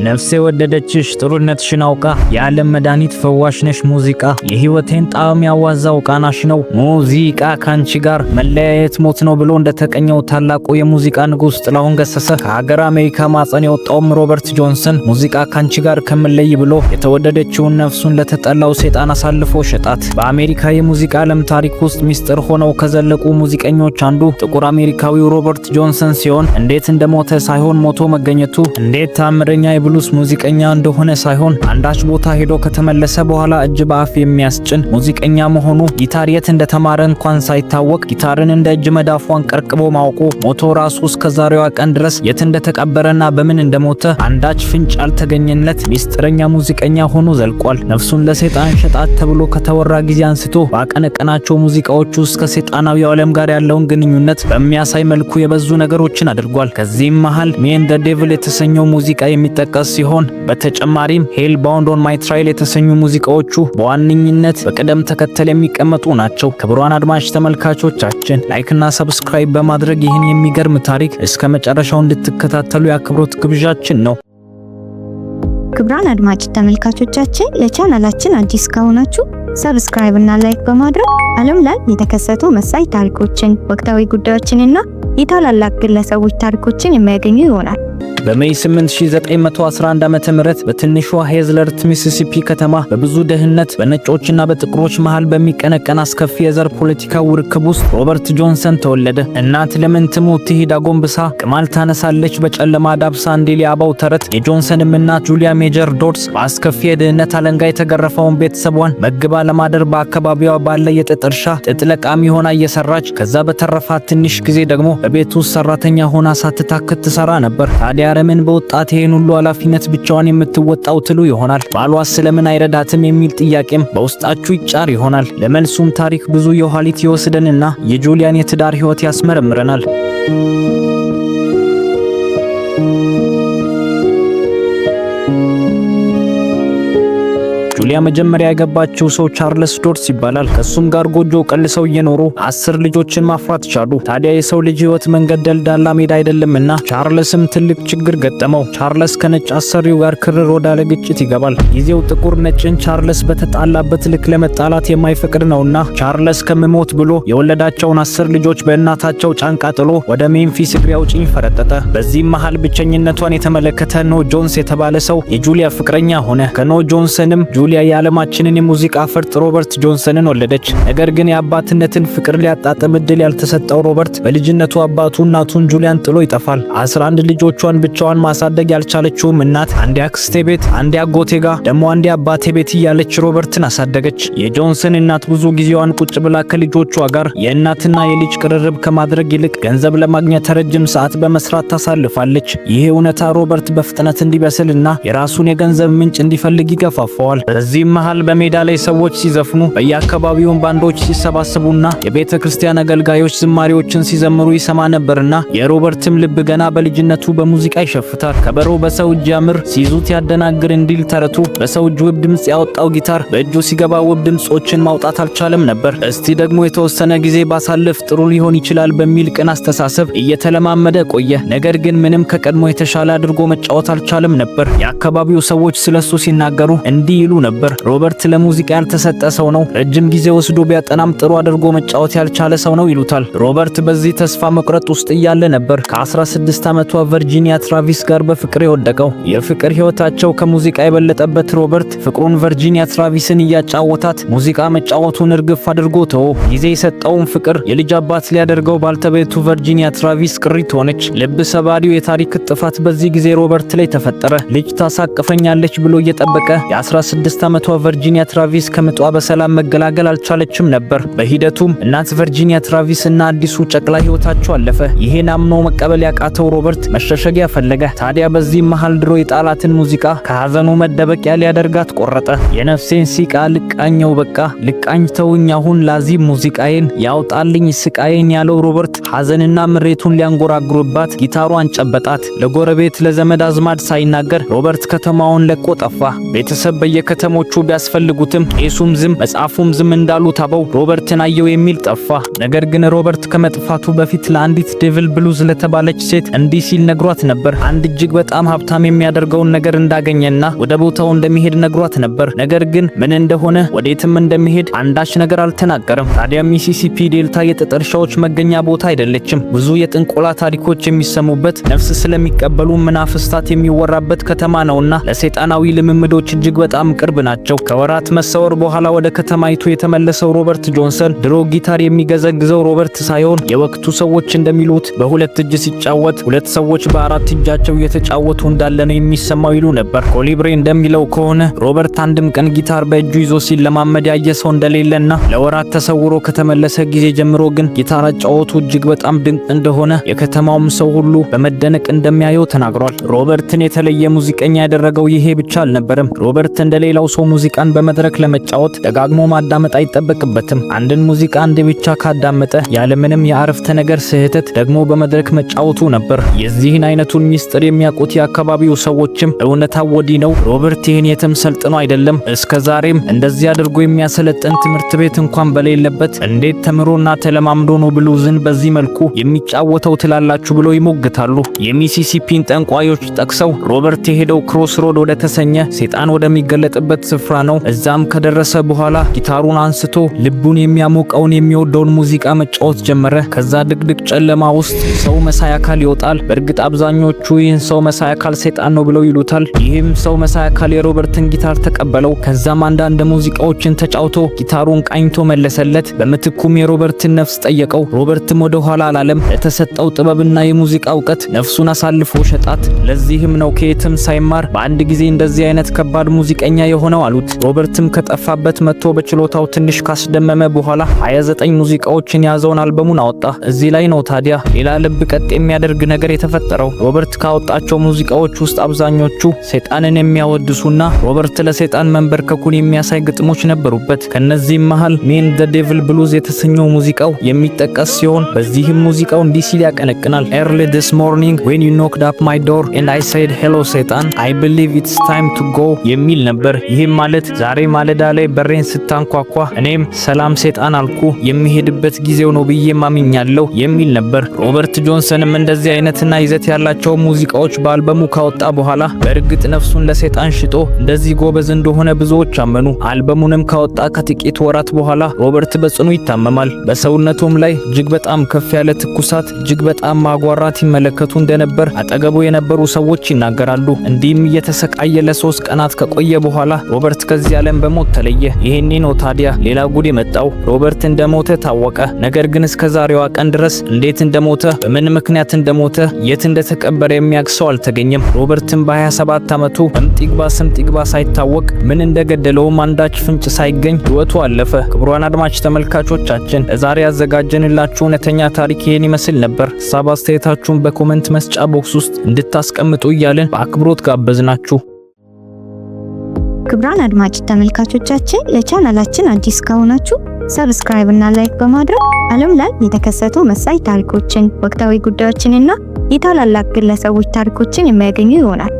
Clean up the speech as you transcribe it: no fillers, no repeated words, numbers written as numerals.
ነፍሴ ወደደችሽ ጥሩነትሽን አውቃ የዓለም መድኃኒት ፈዋሽ ነሽ ሙዚቃ የህይወቴን ጣዕም ያዋዛው ቃናሽ ነው ሙዚቃ ካንቺ ጋር መለያየት ሞት ነው ብሎ እንደተቀኘው ታላቁ የሙዚቃ ንጉስ ጥላሁን ገሰሰ ከሀገር አሜሪካ ማጸን የወጣውም ሮበርት ጆንሰን ሙዚቃ ካንቺ ጋር ከመለይ ብሎ የተወደደችውን ነፍሱን ለተጠላው ሰይጣን አሳልፎ ሸጣት። በአሜሪካ የሙዚቃ ዓለም ታሪክ ውስጥ ሚስጥር ሆነው ከዘለቁ ሙዚቀኞች አንዱ ጥቁር አሜሪካዊው ሮበርት ጆንሰን ሲሆን እንዴት እንደሞተ ሳይሆን ሞቶ መገኘቱ እንዴት ታምረኛ የብሉስ ሙዚቀኛ እንደሆነ ሳይሆን አንዳች ቦታ ሄዶ ከተመለሰ በኋላ እጅ በአፍ የሚያስጭን ሙዚቀኛ መሆኑ ጊታር የት እንደተማረ እንኳን ሳይታወቅ ጊታርን እንደ እጅ መዳፏን ቀርቅቦ ማውቁ ሞቶ ራሱ እስከ ዛሬዋ ቀን ድረስ የት እንደተቀበረና በምን እንደሞተ አንዳች ፍንጭ ያልተገኘለት ሚስጥረኛ ሙዚቀኛ ሆኖ ዘልቋል። ነፍሱን ለሰይጣን ሸጣት ተብሎ ከተወራ ጊዜ አንስቶ ባቀነቀናቸው ሙዚቃዎቹ እስከ ሰይጣናዊው ዓለም ጋር ያለውን ግንኙነት በሚያሳይ መልኩ የበዙ ነገሮችን አድርጓል። ከዚህም መሃል ሜን ደ ዴቪል የተሰኘው ሙዚቃ የሚጠቀስ ሲሆን በተጨማሪም ሄል ባውንድ ኦን ማይ ትራይል የተሰኙ ሙዚቃዎቹ በዋነኝነት በቅደም ተከተል የሚቀመጡ ናቸው። ክቡራን አድማጭ ተመልካቾቻችን ላይክና ሰብስክራይብ በማድረግ ይህን የሚገርም ታሪክ እስከ መጨረሻው እንድትከታተሉ የአክብሮት ግብዣችን ነው። ክቡራን አድማጭ ተመልካቾቻችን ለቻናላችን አዲስ ከሆናችሁ ሰብስክራይብ እና ላይክ በማድረግ ዓለም ላይ የተከሰቱ መሳይ ታሪኮችን፣ ወቅታዊ ጉዳዮችንና የታላላቅ ግለሰቦች ታሪኮችን የሚያገኙ ይሆናል። በሜይ 8911 ዓመተ ምህረት በትንሿ ሄዝለርት ሚሲሲፒ ከተማ በብዙ ደህንነት በነጮችና በጥቁሮች መሃል በሚቀነቀን አስከፊ የዘር ፖለቲካ ውርክብ ውስጥ ሮበርት ጆንሰን ተወለደ። እናት ለምን ትሙት ትሂድ አጎንብሳ ቅማል ታነሳለች በጨለማ ዳብሳ እንዲል የአባው ተረት የጆንሰንም እናት ጁሊያ ሜጀር ዶድስ በአስከፊ የድህነት አለንጋ የተገረፈውን ቤተሰቧን መግባ ለማደር በአካባቢዋ ባለ የጥጥ እርሻ ጥጥ ለቃሚ ሆና እየሰራች ከዛ በተረፋት ትንሽ ጊዜ ደግሞ በቤት ውስጥ ሰራተኛ ሆና ሳትታክት ትሰራ ነበር። ታዲያ ረምን በወጣት ይሄን ሁሉ ኃላፊነት ብቻዋን የምትወጣው ትሉ ይሆናል። ባሏስ ስለምን አይረዳትም የሚል ጥያቄም በውስጣችሁ ይጫር ይሆናል። ለመልሱም ታሪክ ብዙ የኋሊት ይወስደንና የጁሊያን የትዳር ህይወት ያስመረምረናል። ጁሊያ መጀመሪያ ያገባችው ሰው ቻርልስ ዶድስ ይባላል። ከሱም ጋር ጎጆ ቀልሰው እየኖሩ 10 ልጆችን ማፍራት ቻሉ። ታዲያ የሰው ልጅ ህይወት መንገድ ደልዳላ ሜዳ አይደለምና ቻርልስም ትልቅ ችግር ገጠመው። ቻርልስ ከነጭ አሰሪው ጋር ክርር ወዳለ ግጭት ይገባል። ጊዜው ጥቁር ነጭን ቻርልስ በተጣላበት ልክ ለመጣላት የማይፈቅድ ነውና ቻርልስ ከመሞት ብሎ የወለዳቸውን 10 ልጆች በእናታቸው ጫንቃ ጥሎ ወደ ሜምፊስ እግሬ አውጪኝ ፈረጠጠ። በዚህም መሃል ብቸኝነቷን የተመለከተ ኖ ጆንስ የተባለ ሰው የጁሊያ ፍቅረኛ ሆነ። ከኖ ጆንሰንም ጁሊያ የዓለማችንን የሙዚቃ ፈርጥ ሮበርት ጆንሰንን ወለደች። ነገር ግን የአባትነትን ፍቅር ሊያጣጥም እድል ያልተሰጠው ሮበርት በልጅነቱ አባቱ እናቱን ጁሊያን ጥሎ ይጠፋል። 11 ልጆቿን ብቻዋን ማሳደግ ያልቻለችውም እናት አንዴ አክስቴ ቤት፣ አንዴ አጎቴ ጋር፣ ደግሞ አንዴ አባቴ ቤት እያለች ሮበርትን አሳደገች። የጆንሰን እናት ብዙ ጊዜዋን ቁጭ ብላ ከልጆቿ ጋር የእናትና የልጅ ቅርርብ ከማድረግ ይልቅ ገንዘብ ለማግኘት ረጅም ሰዓት በመስራት ታሳልፋለች። ይህ እውነታ ሮበርት በፍጥነት እንዲበስልና የራሱን የገንዘብ ምንጭ እንዲፈልግ ይገፋፋዋል። በዚህም መሃል በሜዳ ላይ ሰዎች ሲዘፍኑ በየአካባቢውን ባንዶች ሲሰባሰቡና የቤተ ክርስቲያን አገልጋዮች ዝማሬዎችን ሲዘምሩ ይሰማ ነበርና የሮበርትም ልብ ገና በልጅነቱ በሙዚቃ ይሸፍታል። ከበሮ በሰው እጅ ያምር ሲይዙት ያደናግር እንዲል ተረቱ። በሰው እጅ ውብ ድምጽ ያወጣው ጊታር በእጁ ሲገባ ውብ ድምጾችን ማውጣት አልቻለም ነበር። እስቲ ደግሞ የተወሰነ ጊዜ ባሳልፍ ጥሩ ሊሆን ይችላል በሚል ቅን አስተሳሰብ እየተለማመደ ቆየ። ነገር ግን ምንም ከቀድሞ የተሻለ አድርጎ መጫወት አልቻለም ነበር። የአካባቢው ሰዎች ስለሱ ሲናገሩ እንዲህ ይሉ ነበር፣ ሮበርት ለሙዚቃ ያልተሰጠ ሰው ነው፣ ረጅም ጊዜ ወስዶ ቢያጠናም ጥሩ አድርጎ መጫወት ያልቻለ ሰው ነው ይሉታል። ሮበርት በዚህ ተስፋ መቁረጥ ውስጥ እያለ ነበር ከ16 ዓመቷ ቨርጂኒያ ትራቪስ ጋር በፍቅር የወደቀው። የፍቅር ህይወታቸው ከሙዚቃ የበለጠበት ሮበርት ፍቅሩን ቨርጂኒያ ትራቪስን እያጫወታት ሙዚቃ መጫወቱን እርግፍ አድርጎ ተወ። ጊዜ የሰጠውን ፍቅር የልጅ አባት ሊያደርገው ባልተቤቱ ቨርጂኒያ ትራቪስ ቅሪት ሆነች። ልብ ሰባሪው የታሪክ ጥፋት በዚህ ጊዜ ሮበርት ላይ ተፈጠረ። ልጅ ታሳቅፈኛለች ብሎ እየጠበቀ የ16 ዓመቷ ቨርጂኒያ ትራቪስ ከምጧ በሰላም መገላገል አልቻለችም ነበር። በሂደቱም እናት ቨርጂኒያ ትራቪስ እና አዲሱ ጨቅላ ህይወታቸው አለፈ። ይሄን አምኖ መቀበል ያቃተው ሮበርት መሸሸጊያ ፈለገ። ታዲያ በዚህ መሃል ድሮ የጣላትን ሙዚቃ ከሐዘኑ መደበቂያ ሊያደርጋት ቆረጠ። የነፍሴን ሲቃ ልቃኘው በቃ ልቃኝ ተውኝ አሁን ላዚም ሙዚቃዬን ያውጣልኝ ስቃዬን ያለው ሮበርት ሐዘንና ምሬቱን ሊያንጎራጉርባት ጊታሯን ጨበጣት። ለጎረቤት ለዘመድ አዝማድ ሳይናገር ሮበርት ከተማውን ለቆ ጠፋ። ቤተሰብ በየከተማው ወንድማማቾቹ ቢያስፈልጉትም ቄሱም ዝም መጽሐፉም ዝም እንዳሉት አበው ሮበርትን አየው የሚል ጠፋ። ነገር ግን ሮበርት ከመጥፋቱ በፊት ለአንዲት ዴቪል ብሉዝ ለተባለች ሴት እንዲህ ሲል ነግሯት ነበር። አንድ እጅግ በጣም ሀብታም የሚያደርገውን ነገር እንዳገኘና ወደ ቦታው እንደሚሄድ ነግሯት ነበር። ነገር ግን ምን እንደሆነ ወዴትም እንደሚሄድ አንዳች ነገር አልተናገረም። ታዲያ ሚሲሲፒ ዴልታ የጠጠር ሻዎች መገኛ ቦታ አይደለችም። ብዙ የጥንቆላ ታሪኮች የሚሰሙበት ነፍስ ስለሚቀበሉ መናፍስታት የሚወራበት ከተማ ነውና ለሰይጣናዊ ልምምዶች እጅግ በጣም ቅርብ ናቸው። ከወራት መሰወር በኋላ ወደ ከተማይቱ የተመለሰው ሮበርት ጆንሰን ድሮ ጊታር የሚገዘግዘው ሮበርት ሳይሆን የወቅቱ ሰዎች እንደሚሉት በሁለት እጅ ሲጫወት ሁለት ሰዎች በአራት እጃቸው እየተጫወቱ እንዳለ ነው የሚሰማው ይሉ ነበር። ኮሊብሬ እንደሚለው ከሆነ ሮበርት አንድም ቀን ጊታር በእጁ ይዞ ሲለማመድ ያየ ሰው እንደሌለና ለወራት ተሰውሮ ከተመለሰ ጊዜ ጀምሮ ግን ጊታር አጫወቱ እጅግ በጣም ድንቅ እንደሆነ የከተማውም ሰው ሁሉ በመደነቅ እንደሚያየው ተናግሯል። ሮበርትን የተለየ ሙዚቀኛ ያደረገው ይሄ ብቻ አልነበረም። ሮበርት እንደሌላው ሰው ሙዚቃን በመድረክ ለመጫወት ደጋግሞ ማዳመጥ አይጠበቅበትም። አንድን ሙዚቃ አንድ ብቻ ካዳመጠ ያለምንም የአረፍተ ነገር ስህተት ደግሞ በመድረክ መጫወቱ ነበር። የዚህን አይነቱን ሚስጥር የሚያውቁት የአካባቢው ሰዎችም እውነታው ወዲህ ነው፣ ሮበርት ይህን የትም ሰልጥኖ አይደለም፣ እስከዛሬም እንደዚህ አድርጎ የሚያሰለጥን ትምህርት ቤት እንኳን በሌለበት እንዴት ተምሮና ተለማምዶ ነው ብሉዝን በዚህ መልኩ የሚጫወተው ትላላችሁ ብሎ ይሞግታሉ። የሚሲሲፒን ጠንቋዮች ጠቅሰው ሮበርት የሄደው ክሮስ ሮድ ወደ ተሰኘ ሰይጣን ወደሚገለጥበት ስፍራ ነው። እዛም ከደረሰ በኋላ ጊታሩን አንስቶ ልቡን የሚያሞቀውን የሚወደውን ሙዚቃ መጫወት ጀመረ። ከዛ ድቅድቅ ጨለማ ውስጥ ሰው መሳይ አካል ይወጣል። በእርግጥ አብዛኞቹ ይህን ሰው መሳይ አካል ሰይጣን ነው ብለው ይሉታል። ይህም ሰው መሳይ አካል የሮበርትን ጊታር ተቀበለው። ከዛም አንዳንድ ሙዚቃዎችን ተጫውቶ ጊታሩን ቃኝቶ መለሰለት። በምትኩም የሮበርትን ነፍስ ጠየቀው። ሮበርትም ወደ ኋላ አላለም። ለተሰጠው ጥበብና የሙዚቃ እውቀት ነፍሱን አሳልፎ ሸጣት። ለዚህም ነው ከየትም ሳይማር በአንድ ጊዜ እንደዚህ አይነት ከባድ ሙዚቀኛ የሆነው አሉት። ሮበርትም ከጠፋበት መጥቶ በችሎታው ትንሽ ካስደመመ በኋላ 29 ሙዚቃዎችን ያዘውን አልበሙን አወጣ። እዚህ ላይ ነው ታዲያ ሌላ ልብ ቀጥ የሚያደርግ ነገር የተፈጠረው። ሮበርት ካወጣቸው ሙዚቃዎች ውስጥ አብዛኞቹ ሰይጣንን የሚያወድሱና ሮበርት ለሰይጣን መንበርከኩን የሚያሳይ ግጥሞች ነበሩበት። ከነዚህም መሃል ሜን ዘ ዴቪል ብሉዝ የተሰኘው ሙዚቃው የሚጠቀስ ሲሆን በዚህም ሙዚቃው እንዲህ ሲል ያቀነቅናል። Early this morning when you knocked up my door and I said hello Satan I believe it's time to go የሚል ነበር። ይህም ማለት ዛሬ ማለዳ ላይ በሬን ስታንኳኳ እኔም ሰላም ሰይጣን አልኩ የሚሄድበት ጊዜው ነው ብዬ ማምኛለሁ የሚል ነበር። ሮበርት ጆንሰንም እንደዚህ አይነትና ይዘት ያላቸው ሙዚቃዎች በአልበሙ ካወጣ በኋላ በእርግጥ ነፍሱን ለሰይጣን ሽጦ እንደዚህ ጎበዝ እንደሆነ ብዙዎች አመኑ። አልበሙንም ካወጣ ከጥቂት ወራት በኋላ ሮበርት በጽኑ ይታመማል። በሰውነቱም ላይ እጅግ በጣም ከፍ ያለ ትኩሳት፣ እጅግ በጣም ማጓራት ይመለከቱ እንደነበር አጠገቡ የነበሩ ሰዎች ይናገራሉ። እንዲህም እየተሰቃየ ለ3 ቀናት ከቆየ በኋላ ሮበርት ከዚህ ዓለም በሞት ተለየ። ይሄኔ ነው ታዲያ ሌላ ጉድ የመጣው። ሮበርት እንደሞተ ታወቀ። ነገር ግን እስከ ዛሬዋ ቀን ድረስ እንዴት እንደሞተ፣ በምን ምክንያት እንደሞተ፣ የት እንደተቀበረ የሚያውቅ ሰው አልተገኘም። ሮበርትም በ27 ዓመቱ ስምጥ ይግባ ሳይታወቅ ምን እንደገደለውም አንዳች ፍንጭ ሳይገኝ ሕይወቱ አለፈ። ክቡራን አድማጭ ተመልካቾቻችን ለዛሬ ያዘጋጀንላችሁ እውነተኛ ታሪክ ይሄን ይመስል ነበር። ሀሳብ አስተያየታችሁን በኮሜንት መስጫ ቦክስ ውስጥ እንድታስቀምጡ እያልን በአክብሮት ጋበዝናችሁ። ክቡራን አድማጭ ተመልካቾቻችን ለቻናላችን አዲስ ከሆናችሁ ሰብስክራይብ እና ላይክ በማድረግ ዓለም ላይ የተከሰቱ መሳይ ታሪኮችን፣ ወቅታዊ ጉዳዮችንና የታላላቅ ግለሰቦች ታሪኮችን የሚያገኙ ይሆናል።